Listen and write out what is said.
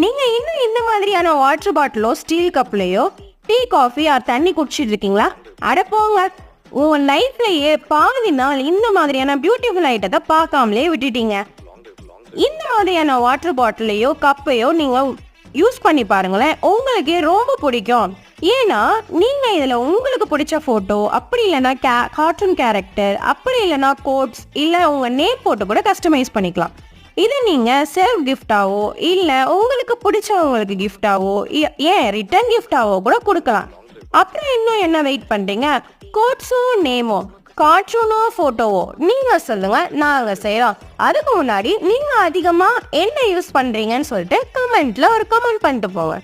நீங்க இன்னும் இந்த மாதிரியான வாட்டர் பாட்டிலோ ஸ்டீல் கப்லயோ டீ காஃபி ஆர் தண்ணி குடிச்சிட்டு இருக்கீங்களா? அட போங்க, உங்க லைஃப்லயே பாதி நாள் இந்த மாதிரியான பியூட்டிஃபுல் ஐட்டத்தை பார்க்காமலே விட்டுட்டீங்க. இந்த மாதிரியான வாட்டர் பாட்டிலையோ கப்பையோ நீங்க யூஸ் பண்ணி பாருங்களேன், உங்களுக்கே ரொம்ப பிடிக்கும். ஏன்னா நீங்க இதுல உங்களுக்கு பிடிச்ச போட்டோ, அப்படி இல்லைன்னா கார்ட்டூன் கேரக்டர், அப்படி இல்லைன்னா கோட்ஸ், இல்ல உங்க நேம் போட்டு கூட கஸ்டமைஸ் பண்ணிக்கலாம். இதை நீங்க செல்ஃப் கிஃப்டாவோ இல்ல உங்களுக்கு பிடிச்சவங்களுக்கு கிஃப்டாவோ ஏன் ரிட்டர்ன் கிஃப்டாவோ கூட கொடுக்கலாம். அப்புறம் இன்னும் என்ன வெயிட் பண்றீங்க? கோட்ஸும் நேமோ கார்ட்டூனோ போட்டோவோ நீங்க சொல்லுங்க, நாங்க செய்யறோம். அதுக்கு முன்னாடி நீங்க அதிகமா என்ன யூஸ் பண்றீங்கன்னு சொல்லிட்டு கமெண்ட்ல ஒரு கமெண்ட் பண்ணிட்டு போங்க.